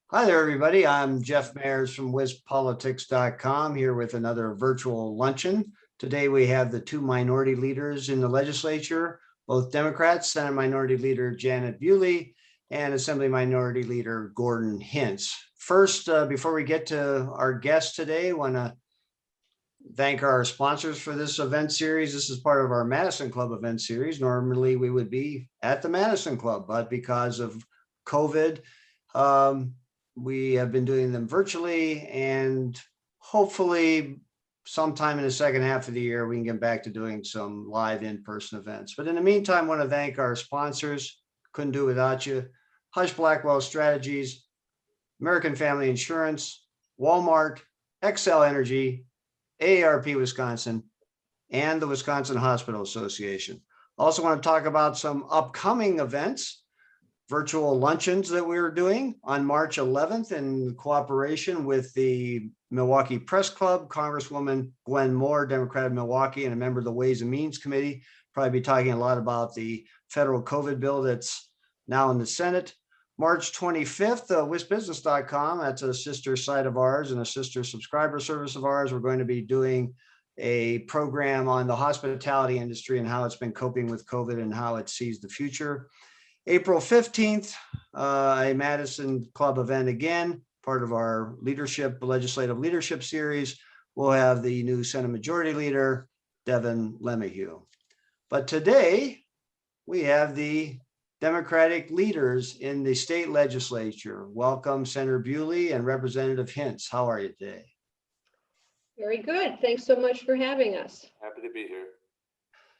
Hi there, everybody. I'm Jeff Mayers from WizPolitics.com here with another virtual luncheon. Today we have the two minority leaders in the legislature, both Democrats, Senate Minority Leader Janet Bewley and Assembly Minority Leader Gordon Hintz. First, before we get to our guest today, I want to thank our sponsors for this event series. This is part of our Madison Club event series. Normally we would be at the Madison Club, but because of COVID, we have been doing them virtually, and hopefully sometime in the second half of the year, we can get back to doing some live in-person events. But in the meantime, I want to thank our sponsors. Couldn't do it without you. Hush Blackwell Strategies, American Family Insurance, Walmart, Excel Energy, AARP Wisconsin, and the Wisconsin Hospital Association. Also want to talk about some upcoming events, virtual luncheons that we were doing on March 11th in cooperation with the Milwaukee Press Club, Congresswoman Gwen Moore, Democrat of Milwaukee, and a member of the Ways and Means Committee. Probably be talking a lot about the federal COVID bill that's now in the Senate. March 25th, WizBusiness.com, that's a sister site of ours and a sister subscriber service of ours. We're going to be doing a program on the hospitality industry and how it's been coping with COVID and how it sees the future. April 15th, a Madison Club event again, part of our legislative leadership series. We'll have the new Senate Majority Leader, Devin LeMahieu. But today, we have the Democratic leaders in the state legislature. Welcome, Senator Bewley and Representative Hintz. How are you today? Very good. Thanks so much for having us. Happy to be here.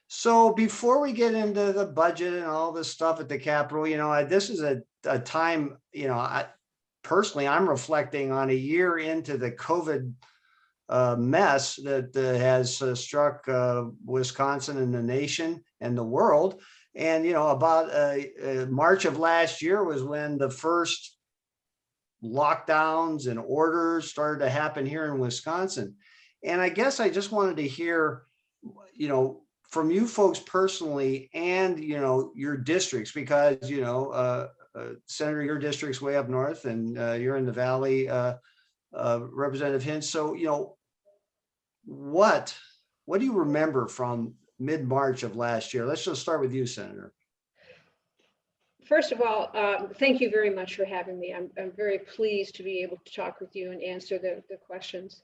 So before we get into the budget and all this stuff at the Capitol, this is a time, personally, I'm reflecting on a year into the COVID mess that has struck Wisconsin and the nation and the world. And, about March of last year was when the first lockdowns and orders started to happen here in Wisconsin. And I guess I just wanted to hear, from you folks personally and, your districts, because, Senator, your district's way up north and you're in the Valley, Representative Hintz. So, what do you remember from mid-March of last year? Let's just start with you, Senator. First of all, thank you very much for having me. I'm very pleased to be able to talk with you and answer the questions.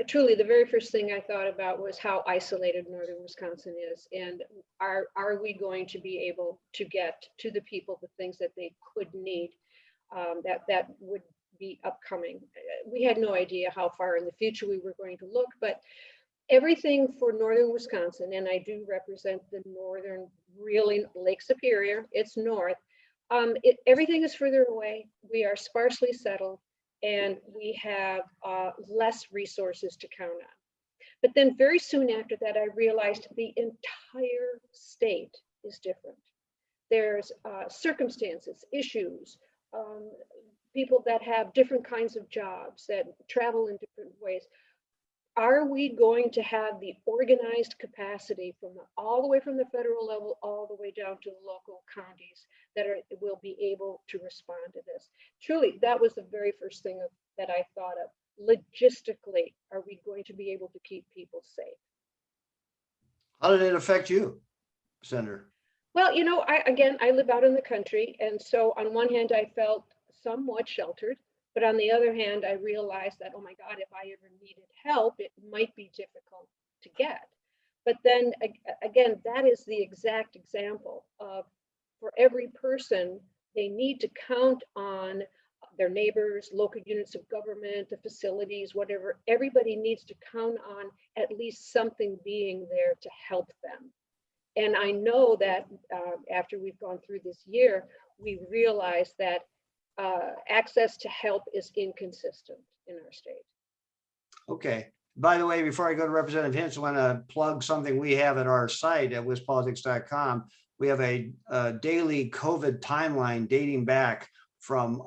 Truly, the very first thing I thought about was how isolated northern Wisconsin is, and are we going to be able to get to the people the things that they could need that would be upcoming. We had no idea how far in the future we were going to look, but everything for northern Wisconsin, and I do represent the northern, really Lake Superior, it's north. Everything is further away. We are sparsely settled, and we have less resources to count on. But then very soon after that, I realized the entire state is different. There's circumstances, issues, people that have different kinds of jobs, that travel in different ways. Are we going to have the organized capacity from all the way from the federal level all the way down to the local counties that will be able to respond to this? Truly, that was the very first thing that I thought of. Logistically, are we going to be able to keep people safe? How did it affect you, Senator? Well, I live out in the country, and so on one hand, I felt somewhat sheltered. But on the other hand, I realized that, oh my God, if I ever needed help, it might be difficult to get. But then again, that is the exact example of, for every person, they need to count on their neighbors, local units of government, the facilities, whatever. Everybody needs to count on at least something being there to help them. And I know that after we've gone through this year, we realize that access to help is inconsistent in our state. Okay. By the way, before I go to Representative Hintz, I want to plug something we have at our site at WizPolitics.com. We have a daily COVID timeline dating back from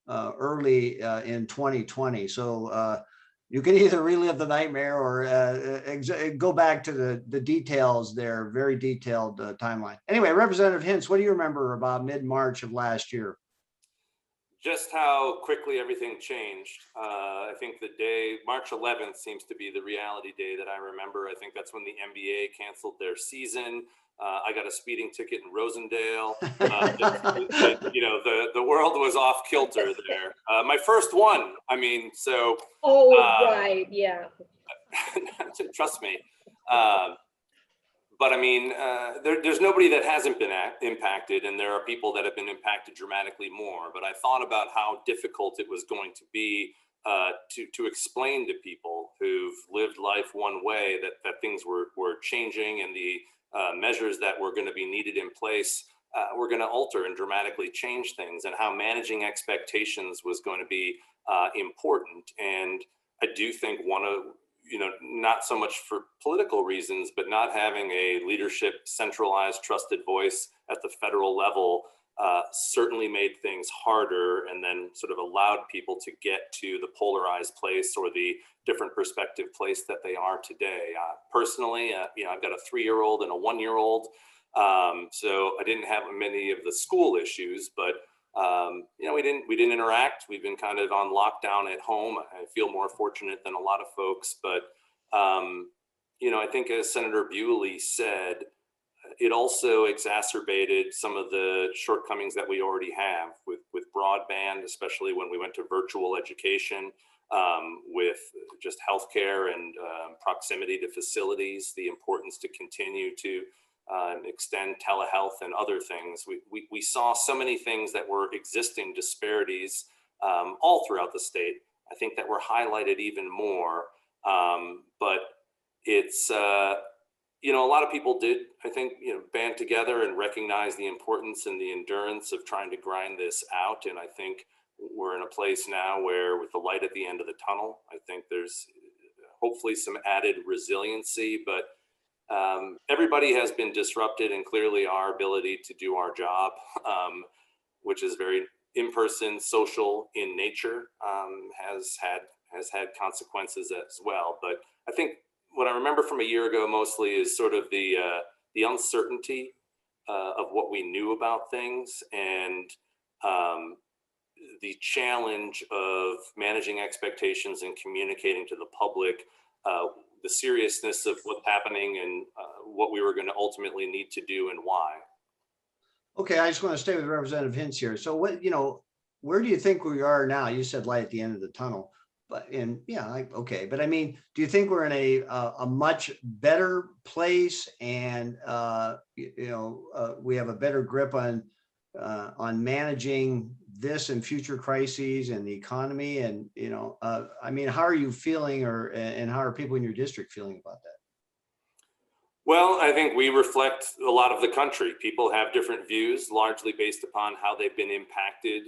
early in 2020. So you can either relive the nightmare or go back to the details there, very detailed timeline. Anyway, Representative Hintz, what do you remember about mid-March of last year? just how quickly everything changed. I think the day, March 11th seems to be the reality day that I remember. I think that's when the NBA canceled their season. I got a speeding ticket in Rosendale. The world was off kilter there. My first one, I mean, so. Oh, right, yeah. Trust me. But I mean, there's nobody that hasn't been impacted, and there are people that have been impacted dramatically more. But I thought about how difficult it was going to be to explain to people who've lived life one way that things were changing, and the measures that were going to be needed in place were going to alter and dramatically change things, and how managing expectations was going to be important. And I do think one of, not so much for political reasons, but not having a leadership centralized trusted voice at the federal level certainly made things harder, and then sort of allowed people to get to the polarized place or the different perspective place that they are today. Personally, I've got a 3-year-old and a 1-year-old. So I didn't have many of the school issues, but we didn't interact. We've been kind of on lockdown at home. I feel more fortunate than a lot of folks, but I think, as Senator Bewley said, it also exacerbated some of the shortcomings that we already have with broadband, especially when we went to virtual education, with just healthcare and proximity to facilities, the importance to continue to extend telehealth and other things. We saw so many things that were existing disparities all throughout the state, I think, that were highlighted even more. But it's, a lot of people did, I think, band together and recognize the importance and the endurance of trying to grind this out. And I think we're in a place now where, with the light at the end of the tunnel, I think there's hopefully some added resiliency, but everybody has been disrupted, and clearly our ability to do our job, which is very in-person, social in nature, has had consequences as well. But I think what I remember from a year ago mostly is sort of the uncertainty of what we knew about things, and the challenge of managing expectations and communicating to the public the seriousness of what's happening, and what we were going to ultimately need to do and why. Okay, I just want to stay with Representative Hintz here. So where do you think we are now? You said light at the end of the tunnel, but okay. But I mean, do you think we're in a much better place, and we have a better grip on managing this and future crises and the economy? And I mean, how are you feeling, and how are people in your district feeling about that? Well, I think we reflect a lot of the country. People have different views, largely based upon how they've been impacted.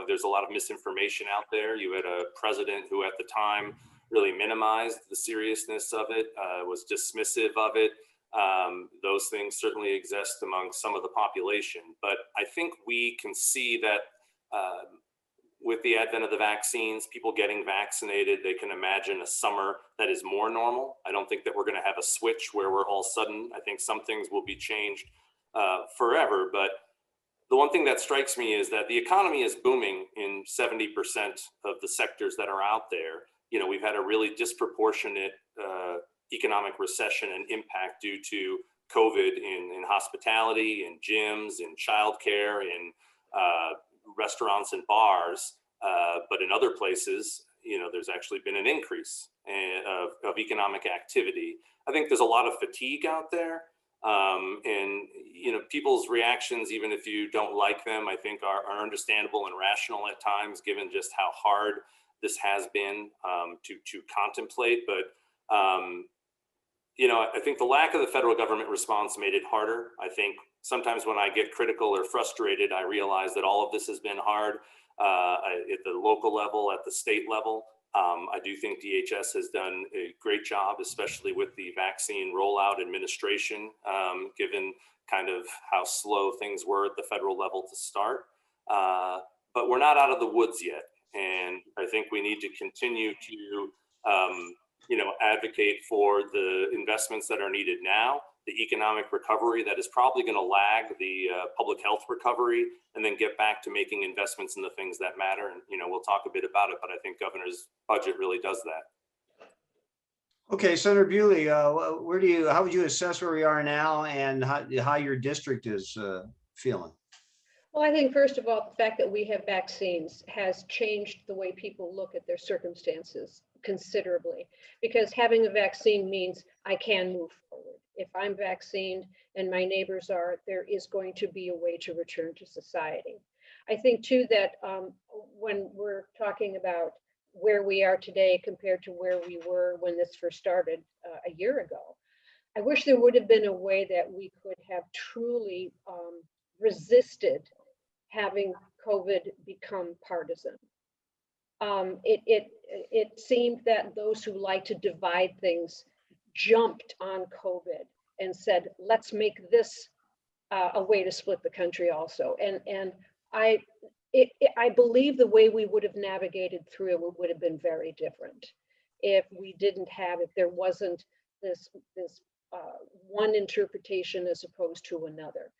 There's a lot of misinformation out there. You had a president who, at the time, really minimized the seriousness of it, was dismissive of it. Those things certainly exist among some of the population. But I think we can see that with the advent of the vaccines, people getting vaccinated, they can imagine a summer that is more normal. I don't think that we're going to have a switch where we're all sudden. I think some things will be changed forever. But the one thing that strikes me is that the economy is booming in 70% of the sectors that are out there. We've had a really disproportionate economic recession and impact due to COVID in hospitality, in gyms, in childcare, in restaurants and bars, but in other places, there's actually been an increase of economic activity. I think there's a lot of fatigue out there, and people's reactions, even if you don't like them, I think are understandable and rational at times, given just how hard this has been to contemplate. But I think the lack of the federal government response made it harder. I think sometimes when I get critical or frustrated, I realize that all of this has been hard at the local level, at the state level. I do think DHS has done a great job, especially with the vaccine rollout administration, given kind of how slow things were at the federal level to start. But we're not out of the woods yet. And I think we need to continue to advocate for the investments that are needed now, the economic recovery that is probably going to lag the public health recovery, and then get back to making investments in the things that matter. And, we'll talk a bit about it, but I think governor's budget really does that. Okay, Senator Bewley, how would you assess where we are now and how your district is feeling? Well, I think first of all, the fact that we have vaccines has changed the way people look at their circumstances considerably, because having a vaccine means I can move forward. If I'm vaccinated and my neighbors are, there is going to be a way to return to society. I think too that when we're talking about where we are today compared to where we were when this first started a year ago, I wish there would have been a way that we could have truly resisted having COVID become partisan. It seemed that those who like to divide things jumped on COVID and said, let's make this a way to split the country also. And I believe the way we would have navigated through it would have been very different if there wasn't this one interpretation as opposed to another.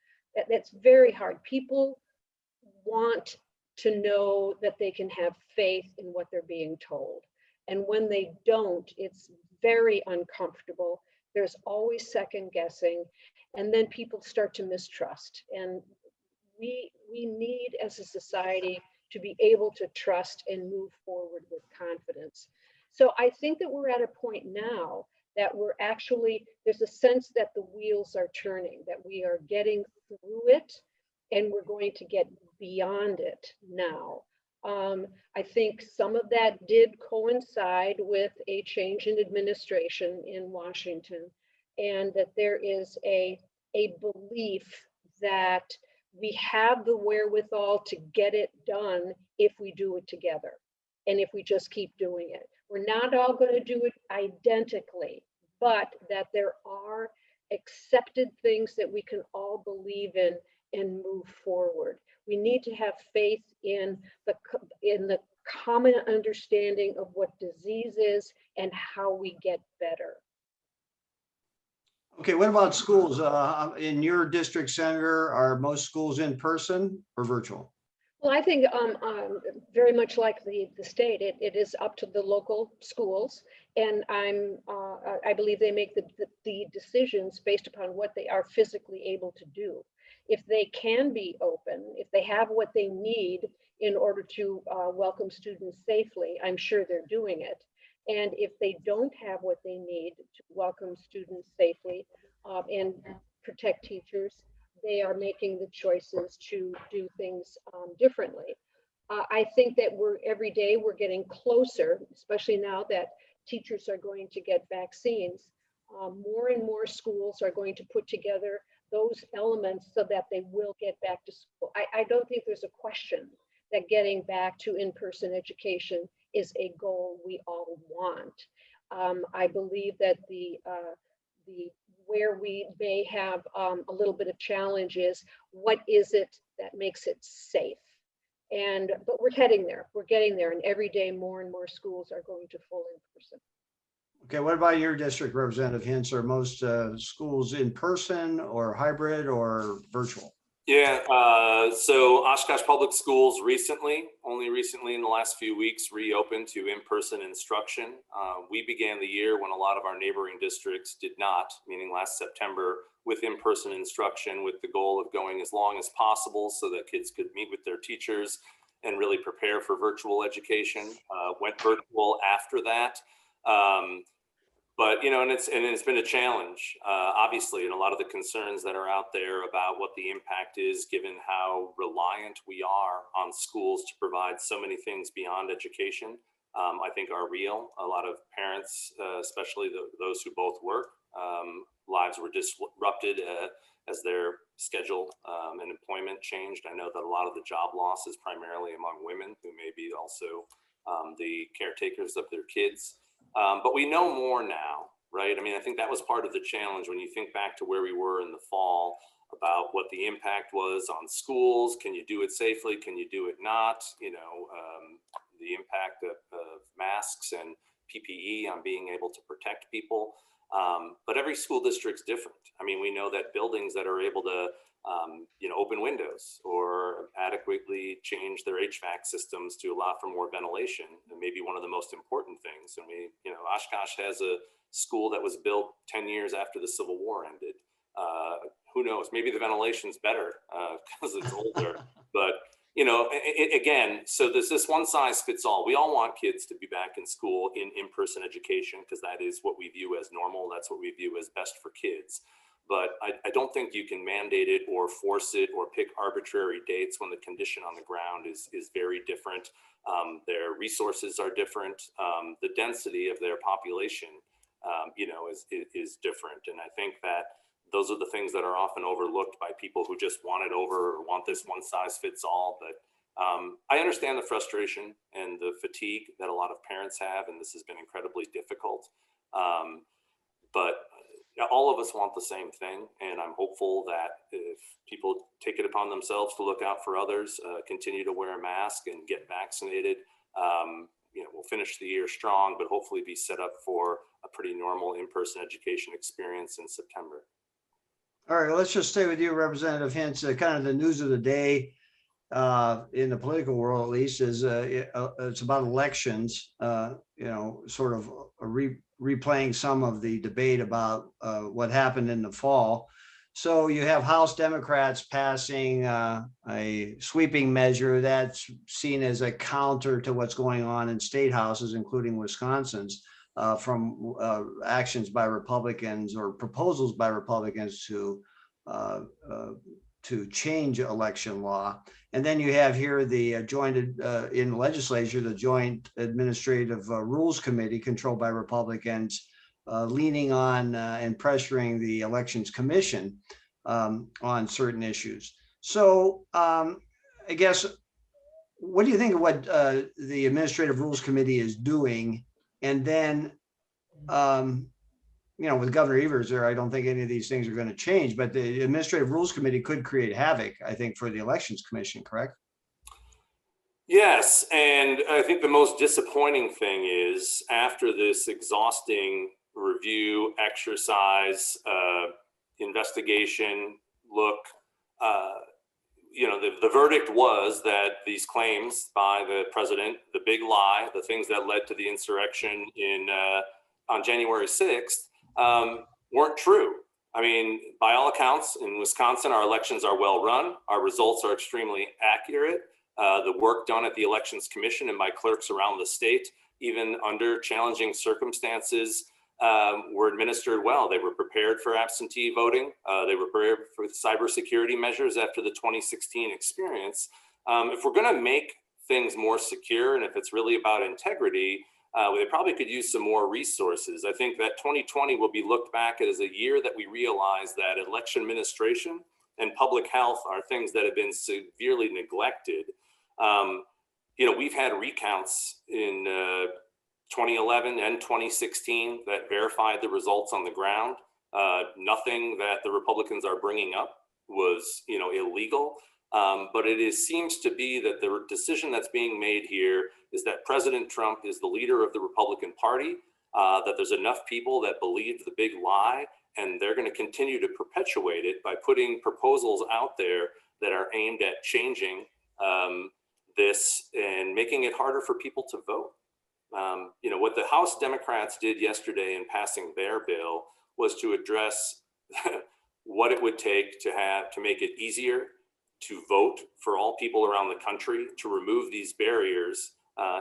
That's very hard. People want to know that they can have faith in what they're being told. And when they don't, it's very uncomfortable. There's always second guessing, and then people start to mistrust. And we need as a society to be able to trust and move forward with confidence. So I think that we're at a point now that there's a sense that the wheels are turning, that we are getting through it, and we're going to get beyond it now. I think some of that did coincide with a change in administration in Washington, and that there is a belief that we have the wherewithal to get it done if we do it together, and if we just keep doing it. We're not all going to do it identically, but that there are accepted things that we can all believe in and move forward. We need to have faith in the common understanding of what disease is and how we get better. Okay, what about schools? In your district, Senator, are most schools in person or virtual? Well, I think very much like the state, it is up to the local schools, and I believe they make the decisions based upon what they are physically able to do. If they can be open, if they have what they need in order to welcome students safely, I'm sure they're doing it. And if they don't have what they need to welcome students safely and protect teachers, they are making the choices to do things differently. I think that every day we're getting closer, especially now that teachers are going to get vaccines. More and more schools are going to put together those elements so that they will get back to school. I don't think there's a question that getting back to in-person education is a goal we all want. I believe that where we may have a little bit of challenge is what is it that makes it safe? But we're heading there. We're getting there, and every day more and more schools are going to full in-person. Okay, what about your district, Representative Hintz? Are most schools in person or hybrid or virtual? Yeah, so Oshkosh Public Schools only recently in the last few weeks, reopened to in-person instruction. We began the year when a lot of our neighboring districts did not, meaning last September, with in-person instruction, with the goal of going as long as possible so that kids could meet with their teachers and really prepare for virtual education. Went virtual after that. But, and it's been a challenge, obviously, and a lot of the concerns that are out there about what the impact is, given how reliant we are on schools to provide so many things beyond education, I think are real. A lot of parents, especially those who both work, lives were disrupted as their schedule and employment changed. I know that a lot of the job loss is primarily among women who may be also the caretakers of their kids. But we know more now, right? I mean, I think that was part of the challenge when you think back to where we were in the fall about what the impact was on schools. Can you do it safely? Can you do it not? The impact of masks and PPE on being able to protect people. But every school district's different. I mean, we know that buildings that are able to open windows or adequately change their HVAC systems to allow for more ventilation, and maybe one of the most important things. And Oshkosh has a school that was built 10 years after the Civil War ended. Who knows? Maybe the ventilation's better because it's older. But again, so there's this one size fits all. We all want kids to be back in school in-person education because that is what we view as normal. That's what we view as best for kids. But I don't think you can mandate it or force it or pick arbitrary dates when the condition on the ground is very different. Their resources are different. The density of their population, is different. And I think that those are the things that are often overlooked by people who just want it over or want this one size fits all. But I understand the frustration and the fatigue that a lot of parents have, and this has been incredibly difficult. But all of us want the same thing, and I'm hopeful that if people take it upon themselves to look out for others, continue to wear a mask and get vaccinated, we'll finish the year strong, but hopefully be set up for a pretty normal in-person education experience in September. All right, let's just stay with you, Representative Hintz. Kind of the news of the day in the political world, at least, is it's about elections. Sort of replaying some of the debate about what happened in the fall. So you have House Democrats passing a sweeping measure that's seen as a counter to what's going on in state houses, including Wisconsin's, from actions by Republicans or proposals by Republicans to change election law. And then you have here the in the legislature, the Joint Administrative Rules Committee controlled by Republicans, leaning on and pressuring the Elections Commission on certain issues. So I guess, what do you think of what the Administrative Rules Committee is doing? And then, with Governor Evers there, I don't think any of these things are going to change, but the Administrative Rules Committee could create havoc, I think, for the Elections Commission, correct? Yes, and I think the most disappointing thing is after this exhausting review, exercise, investigation, look, the verdict was that these claims by the president, the big lie, the things that led to the insurrection on January 6th, weren't true. I mean, by all accounts, in Wisconsin, our elections are well run. Our results are extremely accurate. The work done at the Elections Commission and by clerks around the state, even under challenging circumstances, were administered well. They were prepared for absentee voting. They were prepared for cybersecurity measures after the 2016 experience. If we're going to make things more secure, and if it's really about integrity, they probably could use some more resources. I think that 2020 will be looked back at as a year that we realize that election administration and public health are things that have been severely neglected. We've had recounts in 2011 and 2016 that verified the results on the ground. Nothing that the Republicans are bringing up was, illegal. But seems to be that the decision that's being made here is that President Trump is the leader of the Republican Party, that there's enough people that believe the big lie, and they're going to continue to perpetuate it by putting proposals out there that are aimed at changing this and making it harder for people to vote. What the House Democrats did yesterday in passing their bill was to address what it would take to make it easier to vote for all people around the country, to remove these barriers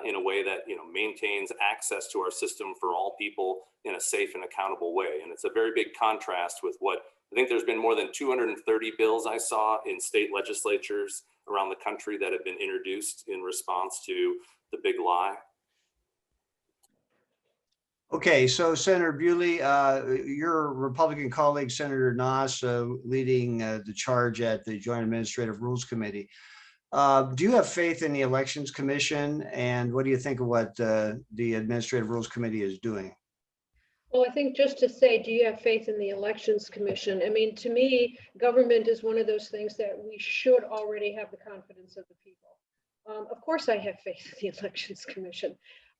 in a way that maintains access to our system for all people in a safe and accountable way. And it's a very big contrast with what I think there's been more than 230 bills I saw in state legislatures around the country that have been introduced in response to the big lie. Okay, so Senator Bewley, your Republican colleague, Senator Noss, leading the charge at the Joint Administrative Rules Committee. Do you have faith in the Elections Commission, and what do you think of what the Administrative Rules Committee is doing? Well, I think just to say, do you have faith in the Elections Commission? I mean, to me, government is one of those things that we should already have the confidence of the people. Of course, I have faith in the Elections Commission.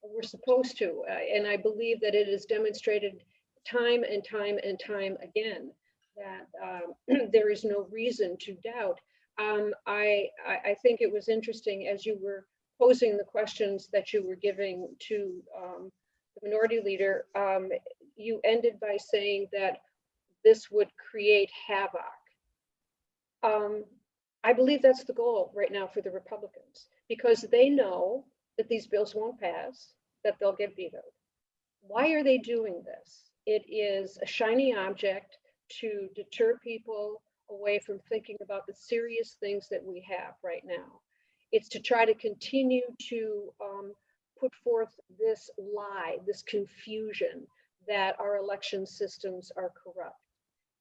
We're supposed to, and I believe that it has demonstrated time and time and time again that there is no reason to doubt. I think it was interesting as you were posing the questions that you were giving to the minority leader, you ended by saying that this would create havoc. I believe that's the goal right now for the Republicans, because they know that these bills won't pass, that they'll get vetoed. Why are they doing this? It is a shiny object to deter people away from thinking about the serious things that we have right now. It's to try to continue to put forth this lie, this confusion that our election systems are corrupt.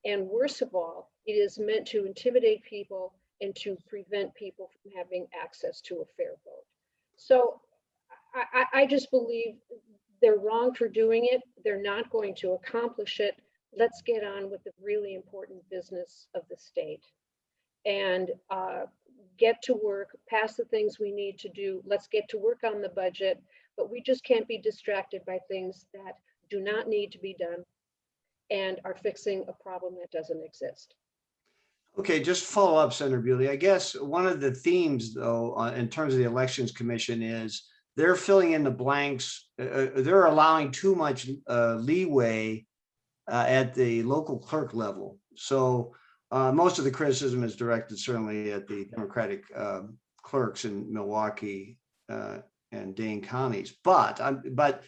And worst of all, it is meant to intimidate people and to prevent people from having access to a fair vote. So I just believe they're wrong for doing it. They're not going to accomplish it. Let's get on with the really important business of the state and get to work, pass the things we need to do. Let's get to work on the budget, but we just can't be distracted by things that do not need to be done and are fixing a problem that doesn't exist. Okay, just follow up, Senator Bewley. I guess one of the themes, though, in terms of the Elections Commission is they're filling in the blanks. They're allowing too much leeway at the local clerk level. So most of the criticism is directed certainly at the Democratic clerks in Milwaukee and Dane counties. But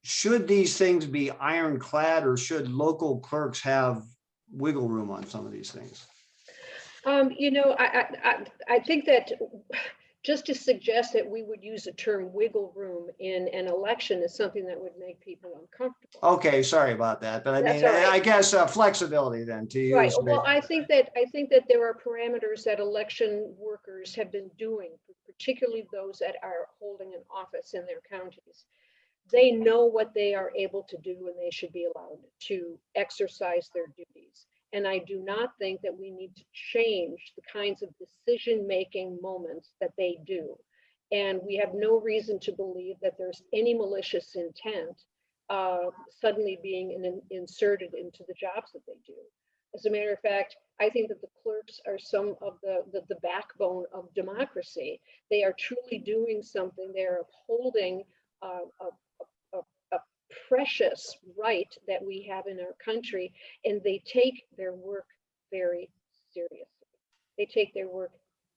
should these things be ironclad, or should local clerks have wiggle room on some of these things? You know, I think that just to suggest that we would use the term wiggle room in an election is something that would make people uncomfortable. Okay, sorry about that, but I mean, That's all right. I guess flexibility then to use. Right. Well, I think that there are parameters that election workers have been doing, particularly those that are holding an office in their counties. They know what they are able to do, and they should be allowed to exercise their duties. And I do not think that we need to change the kinds of decision-making moments that they do. And we have no reason to believe that there's any malicious intent suddenly being inserted into the jobs that they do. As a matter of fact, I think that the clerks are some of the backbone of democracy. They are truly doing something. They're upholding a precious right that we have in our country, and they take their work very seriously. They take their work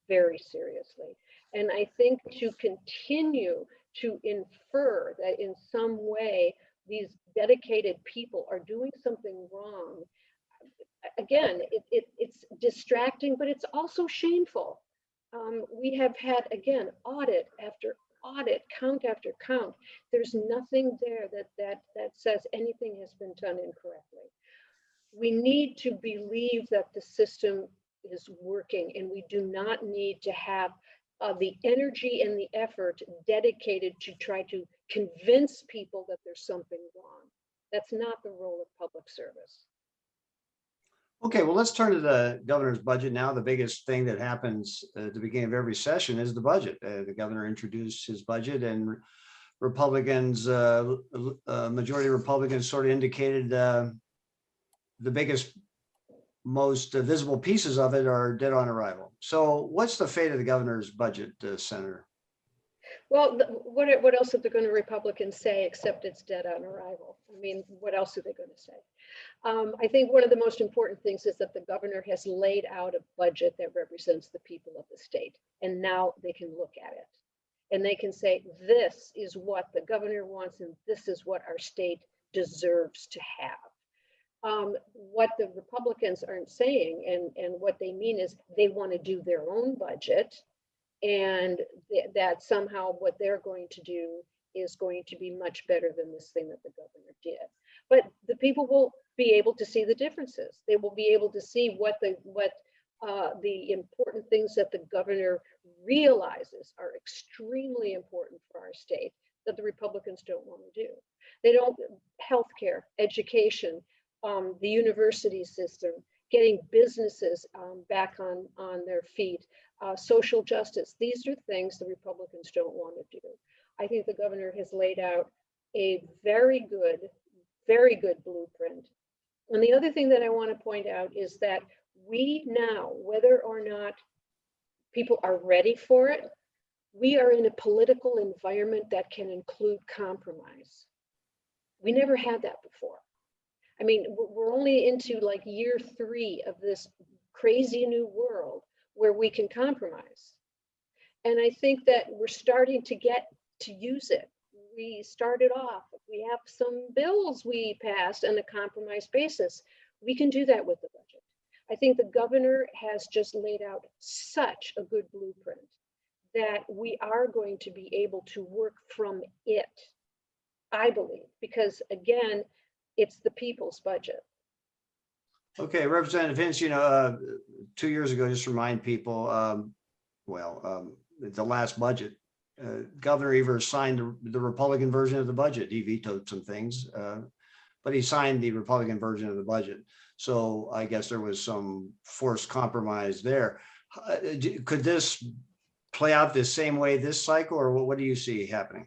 very seriously. And I think to continue to infer that in some way these dedicated people are doing something wrong, again, it's distracting, but it's also shameful. We have had, again, audit after audit, count after count. There's nothing there that says anything has been done incorrectly. We need to believe that the system is working, and we do not need to have the energy and the effort dedicated to try to convince people that there's something wrong. That's not the role of public service. Okay, well, let's turn to the governor's budget now. The biggest thing that happens at the beginning of every session is the budget. The governor introduced his budget, and Republicans, majority Republicans sort of indicated the biggest, most visible pieces of it are dead on arrival. So what's the fate of the governor's budget, Senator? Well, what else are the going to Republicans say except it's dead on arrival? I mean, what else are they going to say? I think one of the most important things is that the governor has laid out a budget that represents the people of the state, and now they can look at it and they can say, this is what the governor wants, and this is what our state deserves to have. What the Republicans aren't saying, and what they mean is they want to do their own budget, and that somehow what they're going to do is going to be much better than this thing that the governor did. But the people will be able to see the differences. They will be able to see what the important things that the governor realizes are extremely important for our state that the Republicans don't want to do. They don't, healthcare, education, the university system, getting businesses back on their feet, social justice. These are things the Republicans don't want to do. I think the governor has laid out a very good, very good blueprint. And the other thing that I want to point out is that we now, whether or not people are ready for it, we are in a political environment that can include compromise. We never had that before. I mean, we're only into like year 3 of this crazy new world where we can compromise. And I think that we're starting to get to use it. We started off, we have some bills we passed on a compromise basis. We can do that with the budget. I think the governor has just laid out such a good blueprint that we are going to be able to work from it, I believe, because again, it's the people's budget. Okay, Representative Hintz, 2 years ago, just remind people, the last budget, Governor Evers signed the Republican version of the budget. He vetoed some things, but he signed the Republican version of the budget. So I guess there was some forced compromise there. Could this play out the same way this cycle, or what do you see happening?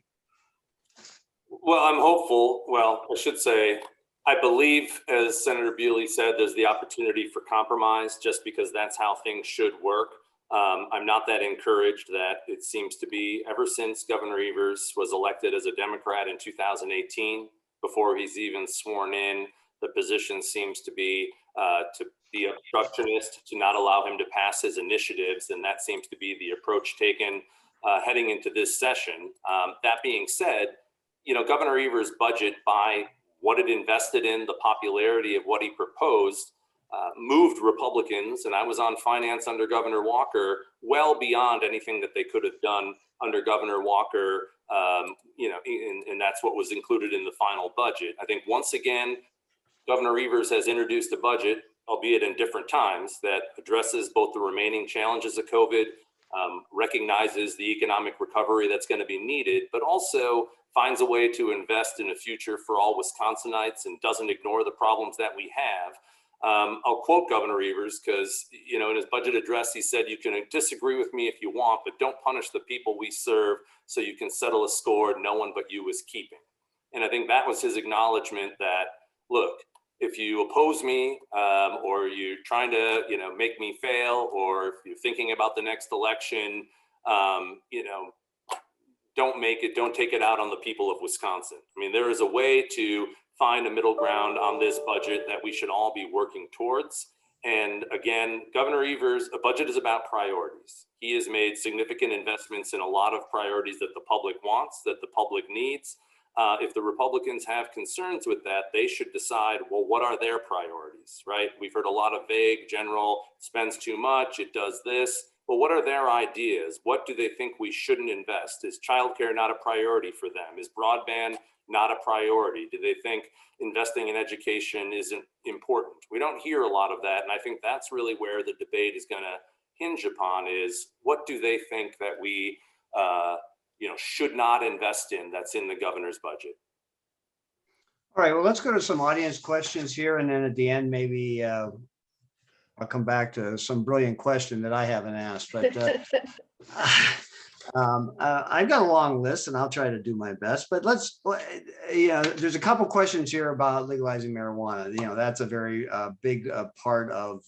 Well, I'm hopeful. Well, I should say, I believe, as Senator Bewley said, there's the opportunity for compromise just because that's how things should work. I'm not that encouraged that it seems to be, ever since Governor Evers was elected as a Democrat in 2018, before he's even sworn in, the position seems to be obstructionist, to not allow him to pass his initiatives. And that seems to be the approach taken heading into this session. That being said, Governor Evers' budget, by what it invested in, the popularity of what he proposed, moved Republicans, and I was on finance under Governor Walker, well beyond anything that they could have done under Governor Walker, and that's what was included in the final budget. I think once again, Governor Evers has introduced a budget, albeit in different times, that addresses both the remaining challenges of COVID, recognizes the economic recovery that's going to be needed, but also finds a way to invest in a future for all Wisconsinites and doesn't ignore the problems that we have. I'll quote Governor Evers because, in his budget address, he said, "You can disagree with me if you want, but don't punish the people we serve so you can settle a score no one but you is keeping." And I think that was his acknowledgement that, look, if you oppose me or you're trying to, make me fail, or if you're thinking about the next election, don't take it out on the people of Wisconsin. I mean, there is a way to find a middle ground on this budget that we should all be working towards. And again, Governor Evers, a budget is about priorities. He has made significant investments in a lot of priorities that the public wants, that the public needs. If the Republicans have concerns with that, they should decide, well, what are their priorities, right? We've heard a lot of vague, general, spends too much, it does this. But what are their ideas? What do they think we shouldn't invest? Is childcare not a priority for them? Is broadband not a priority? Do they think investing in education isn't important? We don't hear a lot of that. And I think that's really where the debate is going to hinge upon, is what do they think that we should not invest in that's in the governor's budget? All right, well, let's go to some audience questions here. And then at the end, maybe I'll come back to some brilliant question that I haven't asked. But I've got a long list and I'll try to do my best. But there's a couple questions here about legalizing marijuana. That's a very big part of,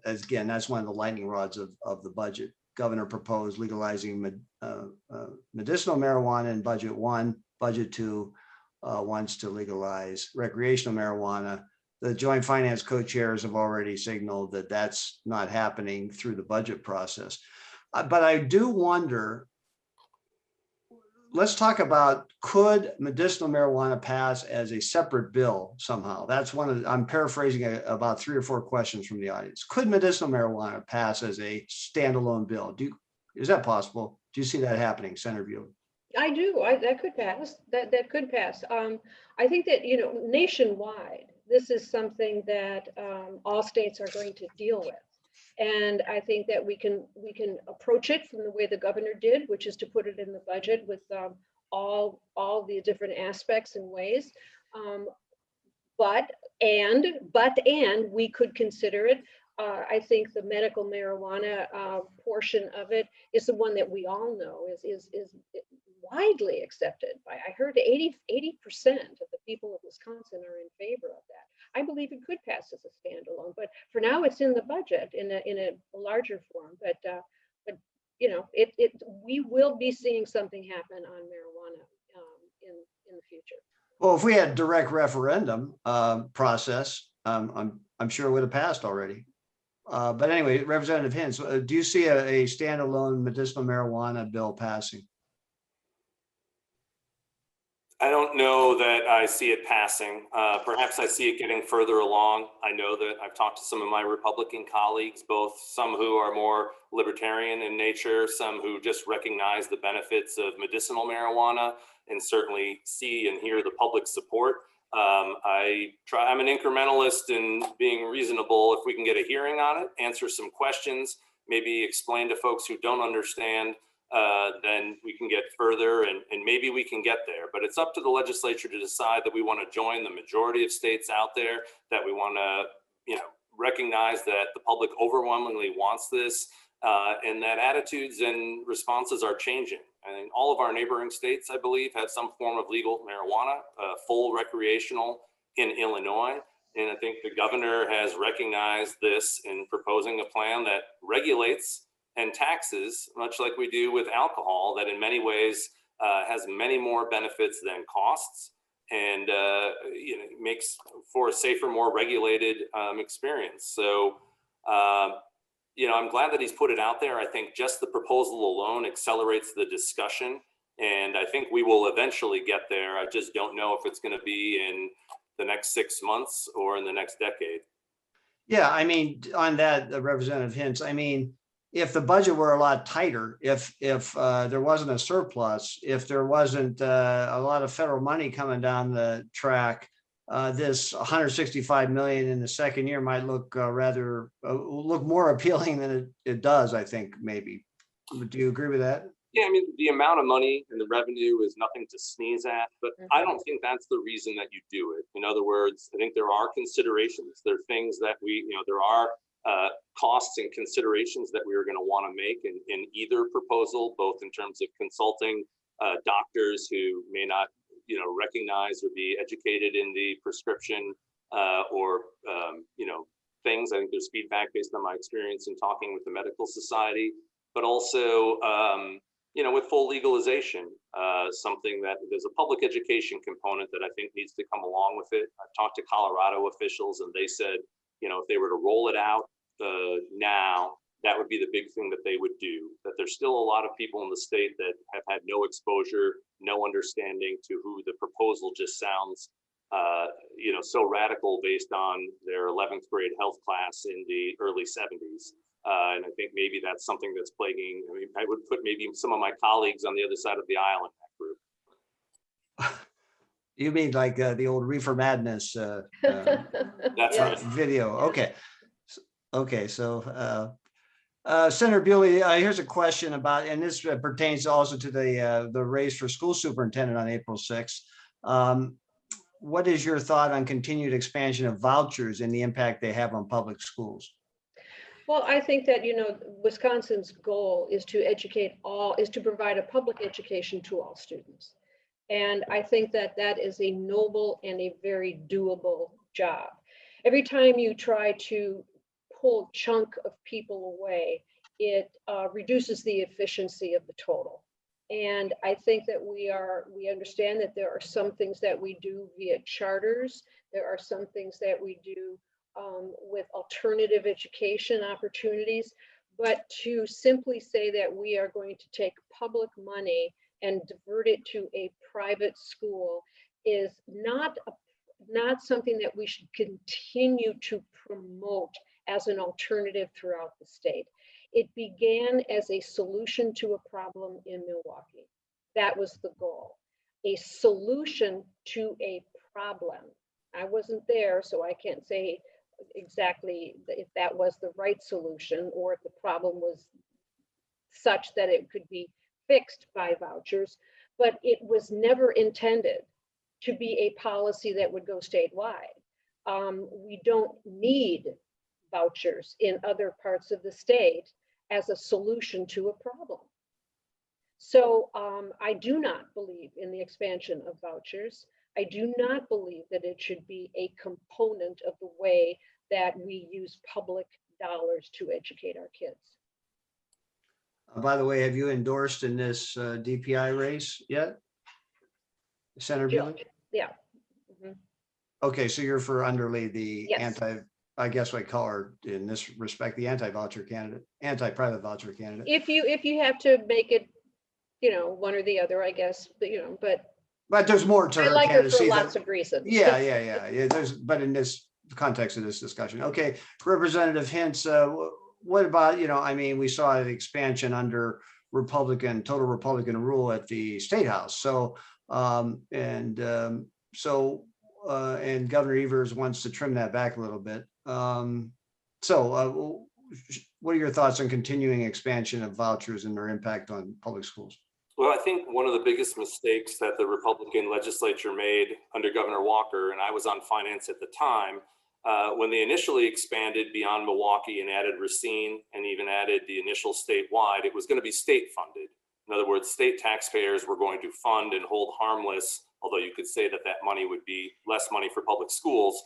again, that's one of the lightning rods of the budget. Governor proposed legalizing medicinal marijuana in budget 1. Budget 2 wants to legalize recreational marijuana. The joint finance co-chairs have already signaled that that's not happening through the budget process. But I do wonder, let's talk about, could medicinal marijuana pass as a separate bill somehow? That's I'm paraphrasing about 3 or 4 questions from the audience. Could medicinal marijuana pass as a standalone bill? Is that possible? Do you see that happening, Senator Bewley? I do. That could pass. That could pass. I think that, nationwide, this is something that all states are going to deal with. And I think that we can approach it from the way the governor did, which is to put it in the budget with all the different aspects and ways. But we could consider it. I think the medical marijuana portion of it is the one that we all know is widely accepted by, I heard 80% of the people of Wisconsin are in favor of that. I believe it could pass as a standalone, but for now it's in the budget in a larger form. But you know, we will be seeing something happen on marijuana in the future. Well, if we had direct referendum process, I'm sure it would have passed already. But anyway, Representative Hintz, do you see a standalone medicinal marijuana bill passing? I don't know that I see it passing. Perhaps I see it getting further along. I know that I've talked to some of my Republican colleagues, both some who are more libertarian in nature, some who just recognize the benefits of medicinal marijuana and certainly see and hear the public support. I'm an incrementalist in being reasonable. If we can get a hearing on it, answer some questions, maybe explain to folks who don't understand, then we can get further and maybe we can get there. But it's up to the legislature to decide that we want to join the majority of states out there, that we want to, recognize that the public overwhelmingly wants this, and that attitudes and responses are changing. And all of our neighboring states, I believe, have some form of legal marijuana, full recreational in Illinois. And I think the governor has recognized this in proposing a plan that regulates and taxes, much like we do with alcohol, that in many ways has many more benefits than costs, and makes for a safer, more regulated experience. So, I'm glad that he's put it out there. I think just the proposal alone accelerates the discussion, and I think we will eventually get there. I just don't know if it's going to be in the next 6 months or in the next decade. Yeah, I mean, on that, Representative Hintz, I mean, if the budget were a lot tighter, if there wasn't a surplus, if there wasn't a lot of federal money coming down the track, this 165 million in the second year might look look more appealing than it does, I think, maybe. Do you agree with that? Yeah, I mean, the amount of money and the revenue is nothing to sneeze at, but I don't think that's the reason that you do it. In other words, I think there are considerations. There are things that there are costs and considerations that we are going to want to make in either proposal, both in terms of consulting doctors who may not, recognize or be educated in the prescription or things. I think there's feedback based on my experience in talking with the medical society, but also, with full legalization, something that there's a public education component that I think needs to come along with it. I've talked to Colorado officials and they said, if they were to roll it out now, that would be the big thing that they would do. That there's still a lot of people in the state that have had no exposure, no understanding to who the proposal just sounds, so radical based on their 11th grade health class in the early 70s. And I think maybe that's something that's plaguing. I mean, I would put maybe some of my colleagues on the other side of the aisle in that group. You mean like the old Reefer Madness That's right. video? Okay. Okay. So Senator Bewley, here's a question about, and this pertains also to the race for school superintendent on April 6th. What is your thought on continued expansion of vouchers and the impact they have on public schools? Well, I think that, Wisconsin's goal is to provide a public education to all students. And I think that that is a noble and a very doable job. Every time you try to pull a chunk of people away, it reduces the efficiency of the total. And I think that we understand that there are some things that we do via charters. There are some things that we do with alternative education opportunities. But to simply say that we are going to take public money and divert it to a private school is not something that we should continue to promote as an alternative throughout the state. It began as a solution to a problem in Milwaukee. That was the goal. A solution to a problem. I wasn't there, so I can't say exactly if that was the right solution or if the problem was such that it could be fixed by vouchers, but it was never intended to be a policy that would go statewide. We don't need vouchers in other parts of the state as a solution to a problem. So I do not believe in the expansion of vouchers. I do not believe that it should be a component of the way that we use public dollars to educate our kids. By the way, have you endorsed in this DPI race yet? Senator Bewley? Yeah. Mhm. Okay, so you're for Underly, the Yes. I guess I call her in this respect, the anti-voucher candidate, anti-private voucher candidate. If you have to make it, one or the other, I guess, but There's more to I her like her for candidacy lots than, of reasons. yeah. But in this context of this discussion, okay, Representative Hintz, what about, I mean, we saw an expansion under total Republican rule at the State House. So, and Governor Evers wants to trim that back a little bit. What are your thoughts on continuing expansion of vouchers and their impact on public schools? Well, I think one of the biggest mistakes that the Republican legislature made under Governor Walker, and I was on finance at the time, when they initially expanded beyond Milwaukee and added Racine and even added the initial statewide, it was going to be state funded. In other words, state taxpayers were going to fund and hold harmless, although you could say that that money would be less money for public schools.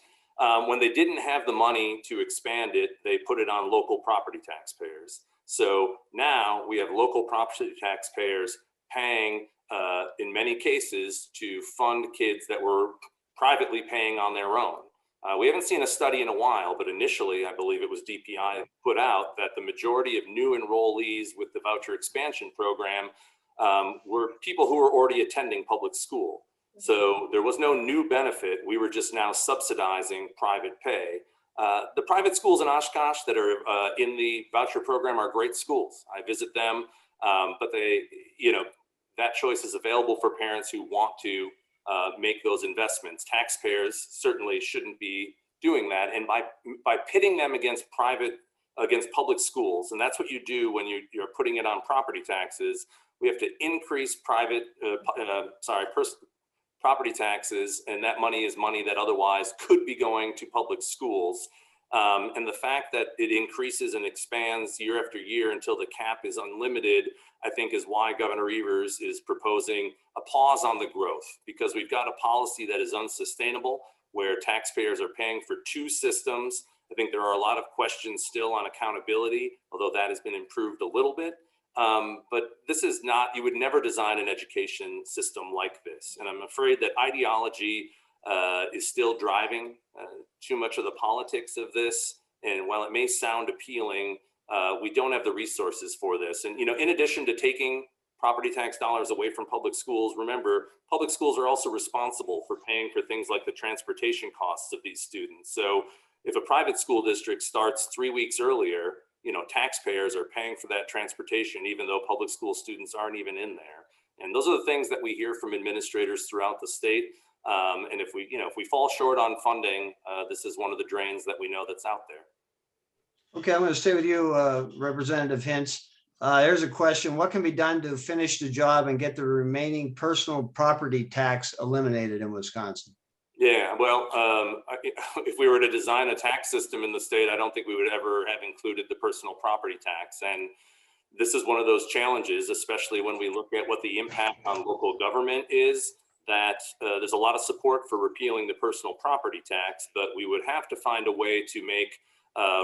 When they didn't have the money to expand it, they put it on local property taxpayers. So now we have local property taxpayers paying, in many cases, to fund kids that were privately paying on their own. We haven't seen a study in a while, but initially, I believe it was DPI put out that the majority of new enrollees with the voucher expansion program were people who were already attending public school. So there was no new benefit. We were just now subsidizing private pay. The private schools in Oshkosh that are in the voucher program are great schools. I visit them, but that choice is available for parents who want to make those investments. Taxpayers certainly shouldn't be doing that. And by pitting them against public schools, and that's what you do when you're putting it on property taxes, we have to increase property taxes, and that money is money that otherwise could be going to public schools. And the fact that it increases and expands year after year until the cap is unlimited, I think is why Governor Evers is proposing a pause on the growth, because we've got a policy that is unsustainable where taxpayers are paying for two systems. I think there are a lot of questions still on accountability, although that has been improved a little bit. But this is not, you would never design an education system like this. And I'm afraid that ideology is still driving too much of the politics of this. And while it may sound appealing, we don't have the resources for this. And, in addition to taking property tax dollars away from public schools, remember, public schools are also responsible for paying for things like the transportation costs of these students. So if a private school district starts 3 weeks earlier, taxpayers are paying for that transportation, even though public school students aren't even in there. And those are the things that we hear from administrators throughout the state. And if we fall short on funding, this is one of the drains that we know that's out there. Okay, I'm going to stay with you, Representative Hintz. Here's a question. What can be done to finish the job and get the remaining personal property tax eliminated in Wisconsin? Yeah, well, if we were to design a tax system in the state, I don't think we would ever have included the personal property tax. And this is one of those challenges, especially when we look at what the impact on local government is, that there's a lot of support for repealing the personal property tax, but we would have to find a way to make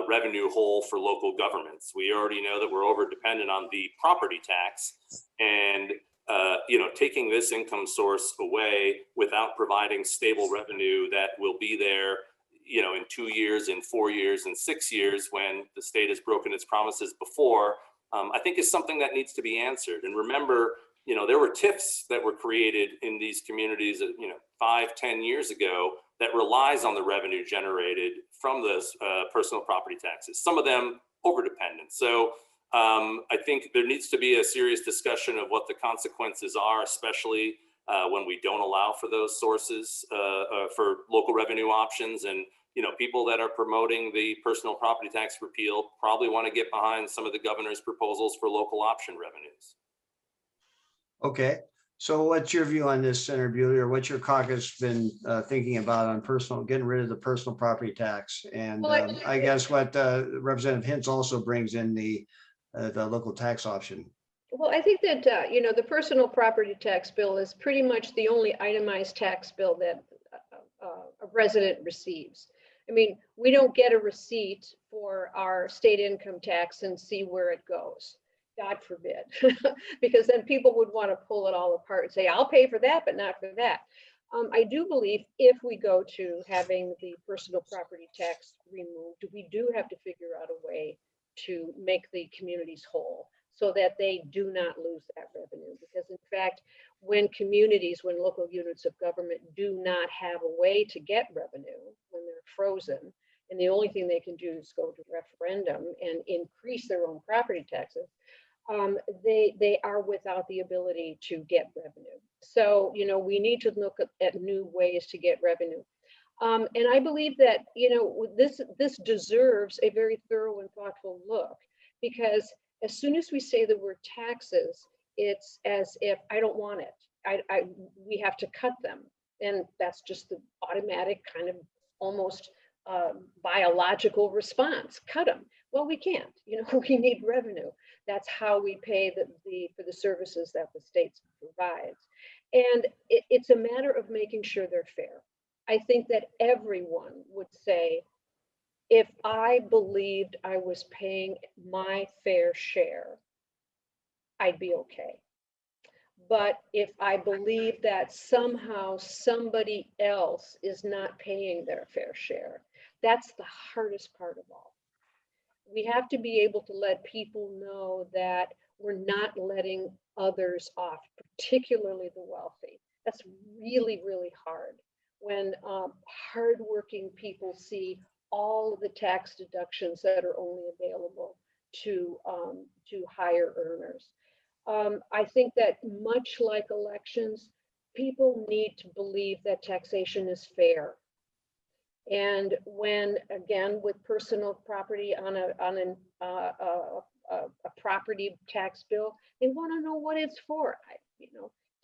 revenue whole for local governments. We already know that we're over dependent on the property tax, and taking this income source away without providing stable revenue that will be there, in 2 years, in 4 years, in 6 years, when the state has broken its promises before, I think is something that needs to be answered. And remember, there were TIFs that were created in these communities, 5-10 years ago that relies on the revenue generated from those personal property taxes, some of them overdependent. So I think there needs to be a serious discussion of what the consequences are, especially when we don't allow for those sources for local revenue options. And, people that are promoting the personal property tax repeal probably want to get behind some of the governor's proposals for local option revenues. Okay, so what's your view on this, Senator Bewley, or what's your caucus been thinking about on getting rid of the personal property tax? And I guess what Representative Hintz also brings in the local tax option. Well, I think that, the personal property tax bill is pretty much the only itemized tax bill that a resident receives. I mean, we don't get a receipt for our state income tax and see where it goes. God forbid, because then people would want to pull it all apart and say, I'll pay for that, but not for that. I do believe if we go to having the personal property tax removed, we do have to figure out a way to make the communities whole so that they do not lose that revenue. Because in fact, when local units of government do not have a way to get revenue, when they're frozen, and the only thing they can do is go to referendum and increase their own property taxes, they are without the ability to get revenue. So, we need to look at new ways to get revenue. And I believe that, this deserves a very thorough and thoughtful look, because as soon as we say the word taxes, it's as if I don't want it. We have to cut them. And that's just the automatic kind of almost biological response, cut them. Well, we can't, we need revenue. That's how we pay for the services that the state provides. And it's a matter of making sure they're fair. I think that everyone would say, if I believed I was paying my fair share, I'd be okay. But if I believe that somehow somebody else is not paying their fair share, that's the hardest part of all. We have to be able to let people know that we're not letting others off, particularly the wealthy. That's really, really hard when hardworking people see all of the tax deductions that are only available to higher earners. I think that much like elections, people need to believe that taxation is fair. And when, again, with personal property on a property tax bill, they want to know what it's for.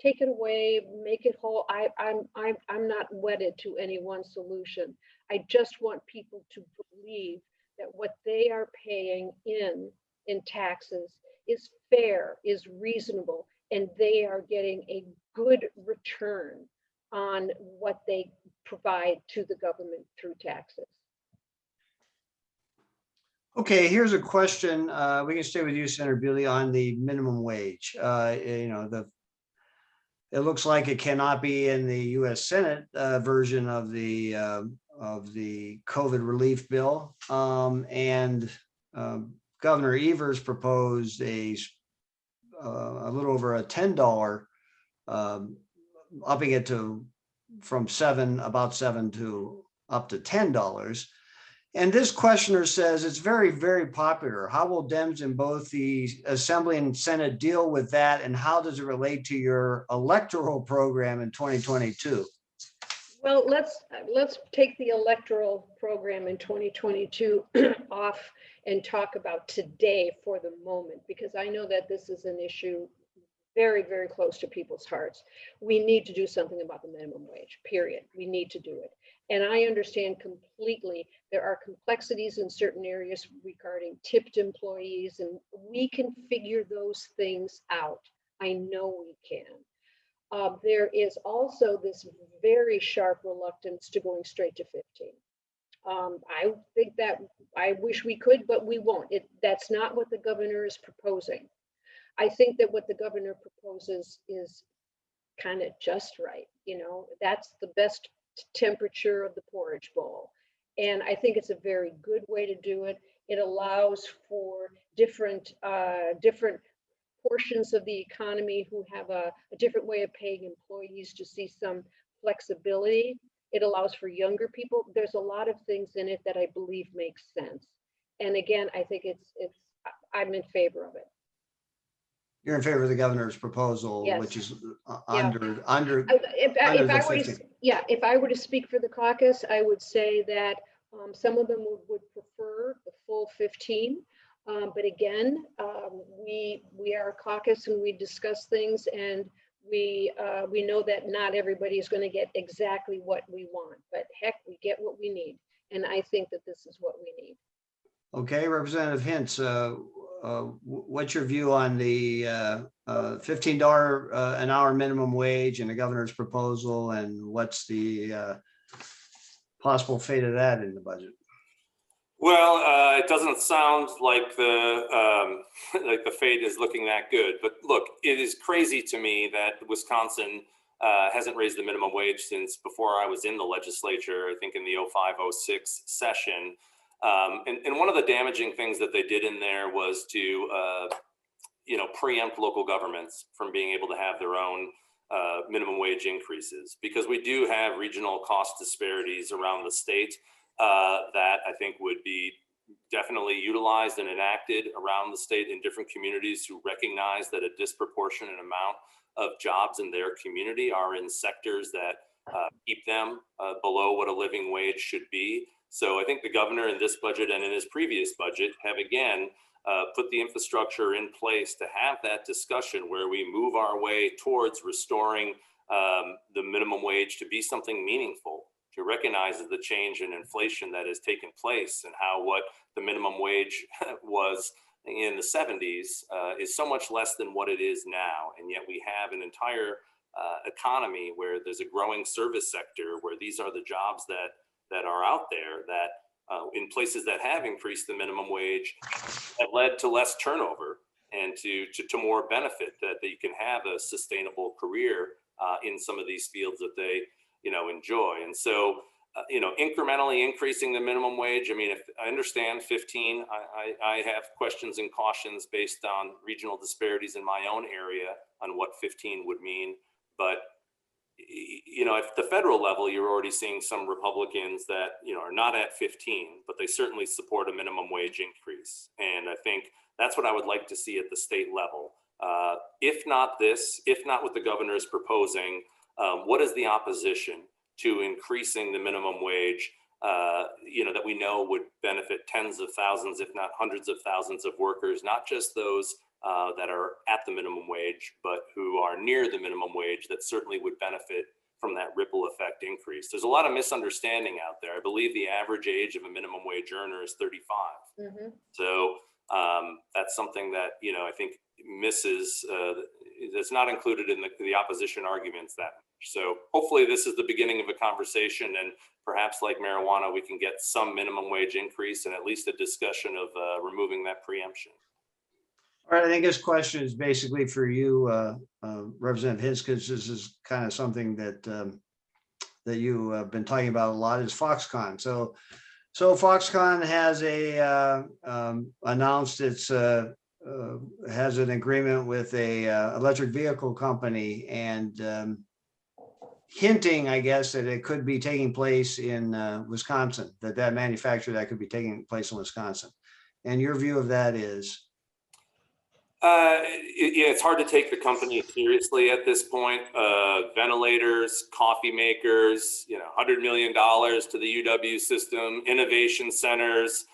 Take it away, make it whole. I'm not wedded to any one solution. I just want people to believe that what they are paying in taxes is fair, is reasonable, and they are getting a good return on what they provide to the government through taxes. Okay, here's a question. We can stay with you, Senator Bewley, on the minimum wage. It looks like it cannot be in the U.S. Senate version of the COVID relief bill, and Governor Evers proposed a little over a $10, upping it to from about $7 to up to $10. And this questioner says it's very, very popular. How will Dems in both the Assembly and Senate deal with that? And how does it relate to your electoral program in 2022? Well, let's take the electoral program in 2022 off and talk about today for the moment, because I know that this is an issue very, very close to people's hearts. We need to do something about the minimum wage, period. We need to do it. And I understand completely there are complexities in certain areas regarding tipped employees, and we can figure those things out. I know we can. There is also this very sharp reluctance to going straight to 15. I think that I wish we could, but we won't. That's not what the governor is proposing. I think that what the governor proposes is kind of just right. That's the best temperature of the porridge bowl. And I think it's a very good way to do it. It allows for different portions of the economy who have a different way of paying employees to see some flexibility. It allows for younger people. There's a lot of things in it that I believe makes sense. And again, I think I'm in favor of it. You're in favor of the governor's proposal, Yes. which is Yeah. If I were to speak for the caucus, I would say that some of them would prefer the full 15. But again, we are a caucus and we discuss things, and we know that not everybody is going to get exactly what we want, but heck, we get what we need. And I think that this is what we need. Okay, Representative Hintz, what's your view on the $15 an hour minimum wage and the governor's proposal, and what's the possible fate of that in the budget? Well, it doesn't sound like the like the fate is looking that good. But look, it is crazy to me that Wisconsin hasn't raised the minimum wage since before I was in the legislature, I think in the 05-06 session. And one of the damaging things that they did in there was to, preempt local governments from being able to have their own minimum wage increases, because we do have regional cost disparities around the state that I think would be definitely utilized and enacted around the state in different communities who recognize that a disproportionate amount of jobs in their community are in sectors that keep them below what a living wage should be. So I think the governor in this budget and in his previous budget have again put the infrastructure in place to have that discussion where we move our way towards restoring the minimum wage to be something meaningful, to recognize the change in inflation that has taken place and how what the minimum wage was in the 70s is so much less than what it is now. And yet we have an entire economy where there's a growing service sector where these are the jobs that are out there that in places that have increased the minimum wage have led to less turnover and to more benefit, that you can have a sustainable career in some of these fields that they enjoy. And so incrementally increasing the minimum wage, I mean, if I understand 15, I have questions and cautions based on regional disparities in my own area on what 15 would mean. But at the federal level, you're already seeing some Republicans that are not at 15, but they certainly support a minimum wage increase. And I think that's what I would like to see at the state level. If not what the governor is proposing, what is the opposition to increasing the minimum wage, that we know would benefit tens of thousands, if not hundreds of thousands of workers, not just those that are at the minimum wage, but who are near the minimum wage that certainly would benefit from that ripple effect increase. There's a lot of misunderstanding out there. I believe the average age of a minimum wage earner is 35. Mm-hmm. So that's something that, I think misses, that's not included in the opposition arguments that much. So hopefully this is the beginning of a conversation, and perhaps like marijuana, we can get some minimum wage increase and at least a discussion of removing that preemption. All right, I think this question is basically for you, Representative Hintz, because this is kind of something that that you have been talking about a lot, is Foxconn. So Foxconn has announced its has an agreement with a electric vehicle company, and hinting, I guess, that it could be taking place in Wisconsin, that manufacturer that could be taking place in Wisconsin. And your view of that is? It's hard to take the company seriously at this point. Ventilators, coffee makers, $100 million to the UW system, innovation centers,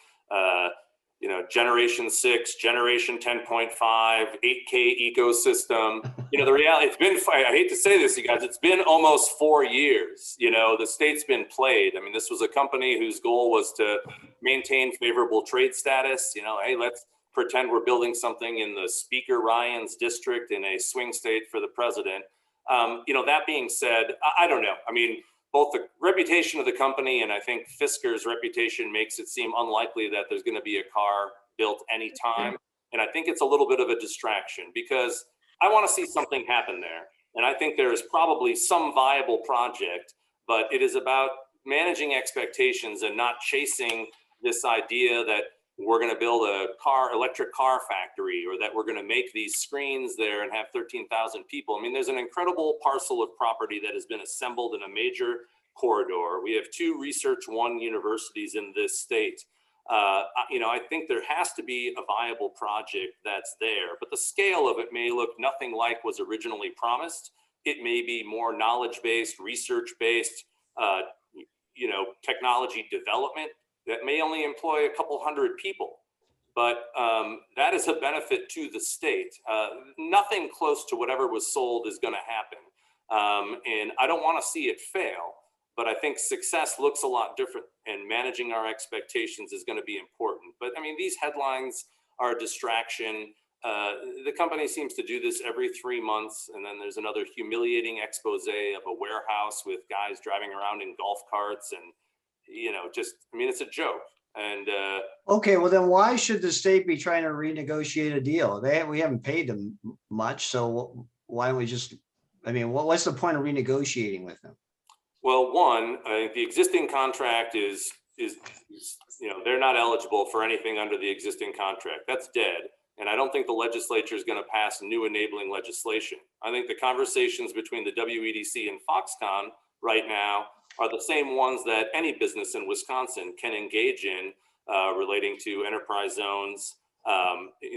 Generation 6, Generation 10.5, 8K ecosystem. The reality, I hate to say this, you guys, it's been almost 4 years. The state's been played. I mean, this was a company whose goal was to maintain favorable trade status. Hey, let's pretend we're building something in the Speaker Ryan's district in a swing state for the president. That being said, I don't know. I mean, both the reputation of the company and I think Fisker's reputation makes it seem unlikely that there's going to be a car built anytime. And I think it's a little bit of a distraction because I want to see something happen there. And I think there is probably some viable project, but it is about managing expectations and not chasing this idea that we're going to build a electric car factory, or that we're going to make these screens there and have 13,000 people. I mean, there's an incredible parcel of property that has been assembled in a major corridor. We have 2 Research One universities in this state. I think there has to be a viable project that's there, but the scale of it may look nothing like was originally promised. It may be more knowledge-based, research-based, technology development that may only employ a couple hundred people, but that is a benefit to the state. Nothing close to whatever was sold is going to happen. And I don't want to see it fail, but I think success looks a lot different, and managing our expectations is going to be important. But I mean, these headlines are a distraction. The company seems to do this every 3 months, and then there's another humiliating expose of a warehouse with guys driving around in golf carts, and it's a joke. And okay, well then why should the state be trying to renegotiate a deal? We haven't paid them much, so why don't we just? I mean, what's the point of renegotiating with them? Well, one, I think the existing contract is they're not eligible for anything under the existing contract. That's dead. And I don't think the legislature is going to pass new enabling legislation. I think the conversations between the WEDC and Foxconn right now are the same ones that any business in Wisconsin can engage in relating to enterprise zones.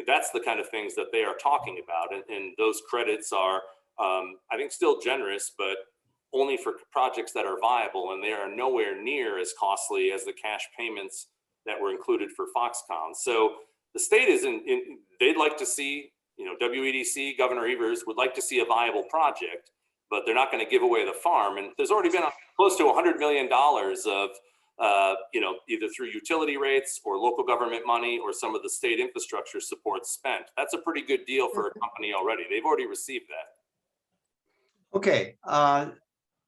That's the kind of things that they are talking about. And those credits are, I think, still generous, but only for projects that are viable. And they are nowhere near as costly as the cash payments that were included for Foxconn. So the state they'd like to see, WEDC, Governor Evers would like to see a viable project, but they're not going to give away the farm. And there's already been close to $100 million of, either through utility rates or local government money or some of the state infrastructure support spent. That's a pretty good deal for a company already. They've already received that. Okay. I'm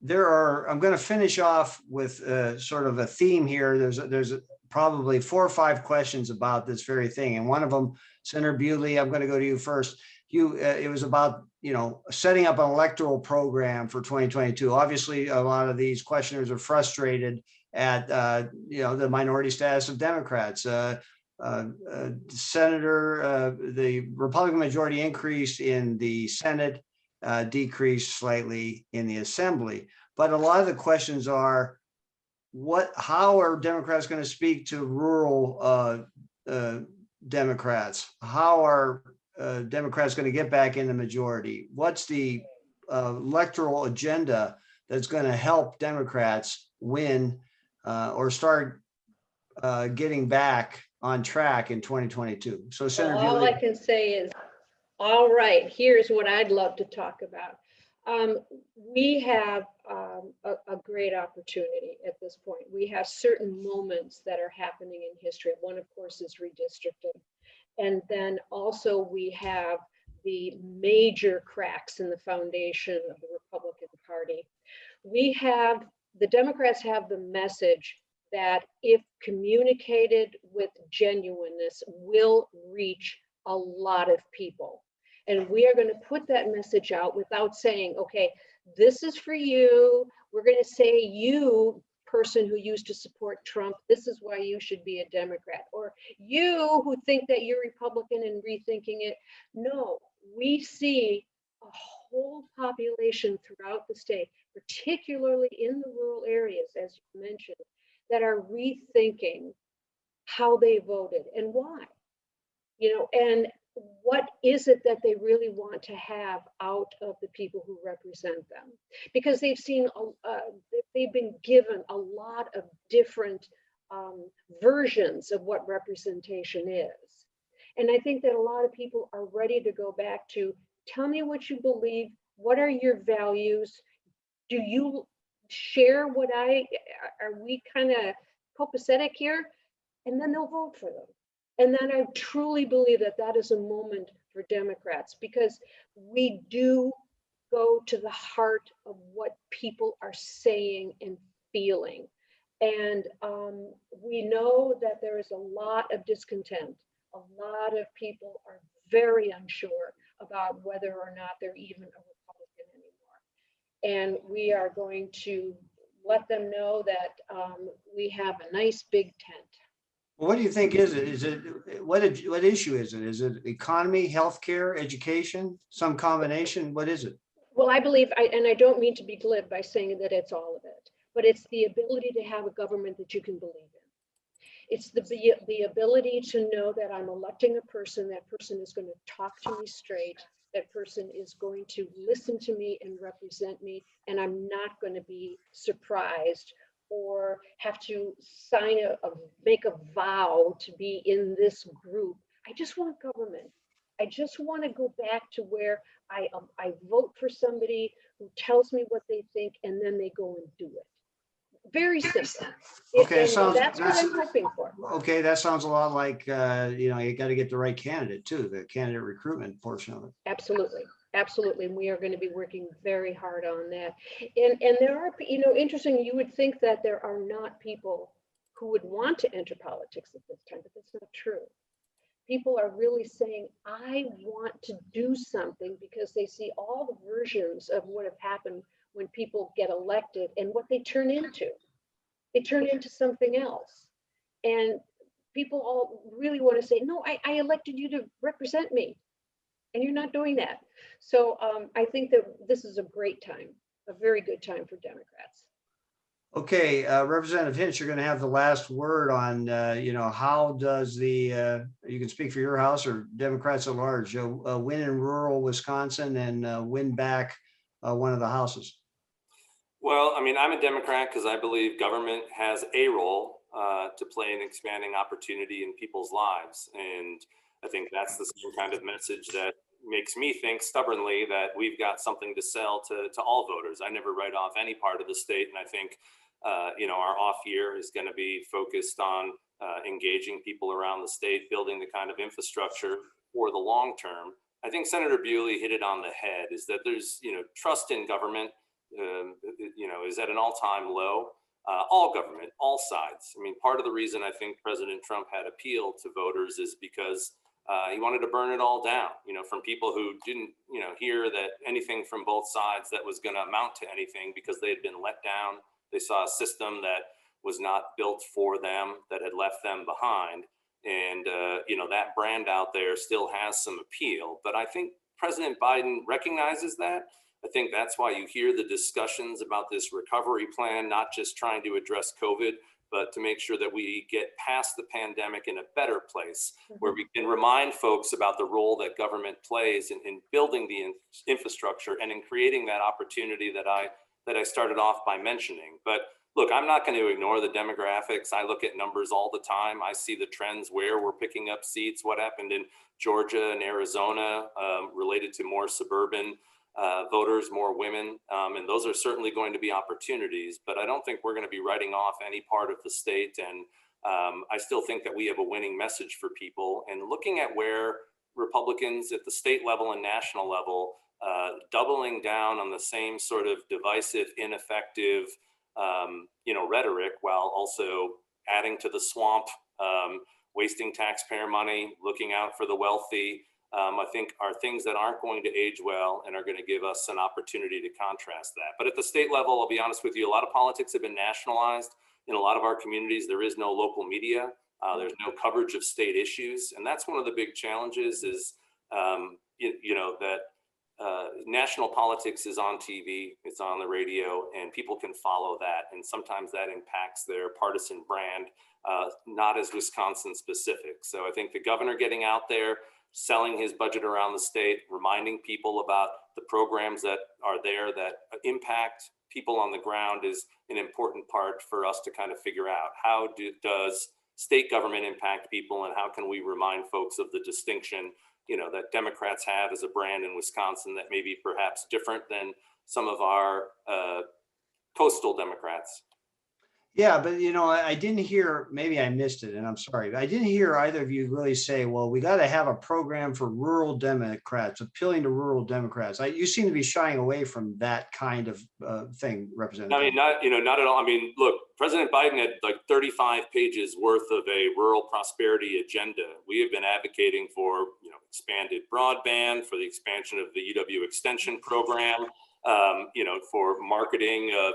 going to finish off with sort of a theme here. There's probably 4 or 5 questions about this very thing. And one of them, Senator Bewley, I'm going to go to you first. It was about, setting up an electoral program for 2022. Obviously, a lot of these questioners are frustrated at, the minority status of Democrats. Senator, the Republican majority increased in the Senate, decreased slightly in the Assembly. But a lot of the questions are, how are Democrats going to speak to rural Democrats? How are Democrats going to get back in the majority? What's the electoral agenda that's going to help Democrats win or start getting back on track in 2022? So, Senator Well, all Bewley. I can say is, all right, here's what I'd love to talk about. We have a great opportunity at this point. We have certain moments that are happening in history. One, of course, is redistricting. And then also we have the major cracks in the foundation of the Republican Party. The Democrats have the message that, if communicated with genuineness, will reach a lot of people. And we are going to put that message out without saying, okay, this is for you. We're going to say, you person who used to support Trump, this is why you should be a Democrat. Or you who think that you're Republican and rethinking it. No, we see a whole population throughout the state, particularly in the rural areas, as you mentioned, that are rethinking how they voted and why. And what is it that they really want to have out of the people who represent them? Because they've been given a lot of different versions of what representation is. And I think that a lot of people are ready to go back to, tell me what you believe, what are your values? Do you share are we kind of copacetic here? And then they'll vote for them. And then I truly believe that that is a moment for Democrats, because we do go to the heart of what people are saying and feeling. And we know that there is a lot of discontent. A lot of people are very unsure about whether or not they're even a Republican anymore. And we are going to let them know that we have a nice big tent. What do you think is it? Is it what issue is it? Is it economy, healthcare, education, some combination? What is it? Well, I believe, and I don't mean to be glib by saying that it's all of it, but it's the ability to have a government that you can believe in. It's the ability to know that I'm electing a person, that person is going to talk to me straight, that person is going to listen to me and represent me, and I'm not going to be surprised or have to make a vow to be in this group. I just want government. I just want to go back to where I vote for somebody who tells me what they think, and then they go and do it. Very simple. Okay, And sounds- that's what I'm hoping for. Okay, that sounds a lot like, you got to get the right candidate too, the candidate recruitment portion of it. Absolutely. Absolutely. And we are going to be working very hard on that. And there are, interesting, you would think that there are not people who would want to enter politics at this time, but that's not true. People are really saying, I want to do something, because they see all the versions of what have happened when people get elected and what they turn into. They turn into something else. And people all really want to say, no, I elected you to represent me. And you're not doing that. So I think that this is a great time, a very good time for Democrats. Okay, Representative Hintz, you're going to have the last word on, how does you can speak for your house or Democrats at large, win in rural Wisconsin and win back one of the houses? Well, I mean, I'm a Democrat because I believe government has a role to play in expanding opportunity in people's lives. And I think that's the same kind of message that makes me think stubbornly that we've got something to sell to all voters. I never write off any part of the state. And I think, our off year is going to be focused on engaging people around the state, building the kind of infrastructure for the long term. I think Senator Bewley hit it on the head, is that there's, trust in government, is at an all-time low. All government, all sides. I mean, part of the reason I think President Trump had appealed to voters is because he wanted to burn it all down, from people who didn't, hear that anything from both sides that was going to amount to anything, because they had been let down. They saw a system that was not built for them, that had left them behind. And, that brand out there still has some appeal. But I think President Biden recognizes that. I think that's why you hear the discussions about this recovery plan, not just trying to address COVID, but to make sure that we get past the pandemic in a better place, where we can remind folks about the role that government plays in building the infrastructure and in creating that opportunity that I started off by mentioning. But look, I'm not going to ignore the demographics. I look at numbers all the time. I see the trends where we're picking up seats, what happened in Georgia and Arizona related to more suburban voters, more women, and those are certainly going to be opportunities, but I don't think we're going to be writing off any part of the state. And I still think that we have a winning message for people. And looking at where Republicans at the state level and national level, doubling down on the same sort of divisive, ineffective, rhetoric, while also adding to the swamp, wasting taxpayer money, looking out for the wealthy, I think are things that aren't going to age well and are going to give us an opportunity to contrast that. But at the state level, I'll be honest with you, a lot of politics have been nationalized. In a lot of our communities, there is no local media. There's no coverage of state issues. And that's one of the big challenges is, that national politics is on TV, it's on the radio, and people can follow that. And sometimes that impacts their partisan brand, not as Wisconsin specific. So I think the governor getting out there, selling his budget around the state, reminding people about the programs that are there that impact people on the ground is an important part for us to kind of figure out. How does state government impact people, and how can we remind folks of the distinction, that Democrats have as a brand in Wisconsin that may be perhaps different than some of our coastal Democrats? Yeah, but I didn't hear, maybe I missed it and I'm sorry, but I didn't hear either of you really say, well, we got to have a program for rural Democrats, appealing to rural Democrats. You seem to be shying away from that kind of thing, Representative. I mean, not at all. I mean, look, President Biden had like 35 pages worth of a rural prosperity agenda. We have been advocating for, expanded broadband, for the expansion of the UW extension program, for marketing of,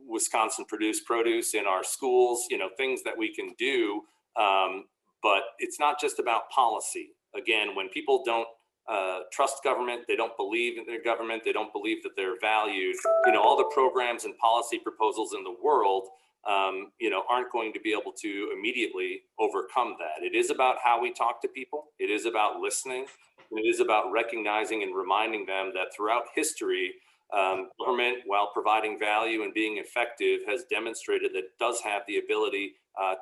Wisconsin produced produce in our schools, things that we can do. But it's not just about policy. Again, when people don't trust government, they don't believe in their government, they don't believe that they're valued, all the programs and policy proposals in the world, aren't going to be able to immediately overcome that. It is about how we talk to people. It is about listening. And it is about recognizing and reminding them that throughout history, government, while providing value and being effective, has demonstrated that it does have the ability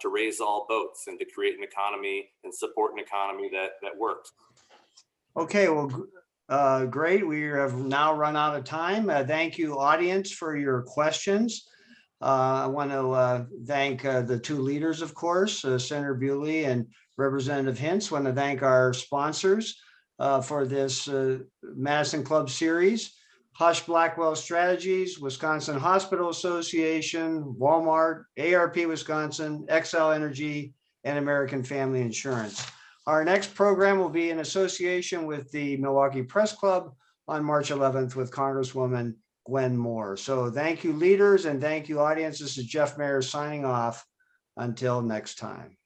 to raise all boats and to create an economy and support an economy that works. Okay, well, great. We have now run out of time. Thank you, audience, for your questions. I want to thank the two leaders, of course, Senator Bewley and Representative Hintz. Want to thank our sponsors for this Madison Club series. Hush Blackwell Strategies, Wisconsin Hospital Association, Walmart, ARP Wisconsin, XL Energy, and American Family Insurance. Our next program will be in association with the Milwaukee Press Club on March 11th with Congresswoman Gwen Moore. So thank you, leaders, and thank you, audience. This is Jeff Mayer signing off. Until next time.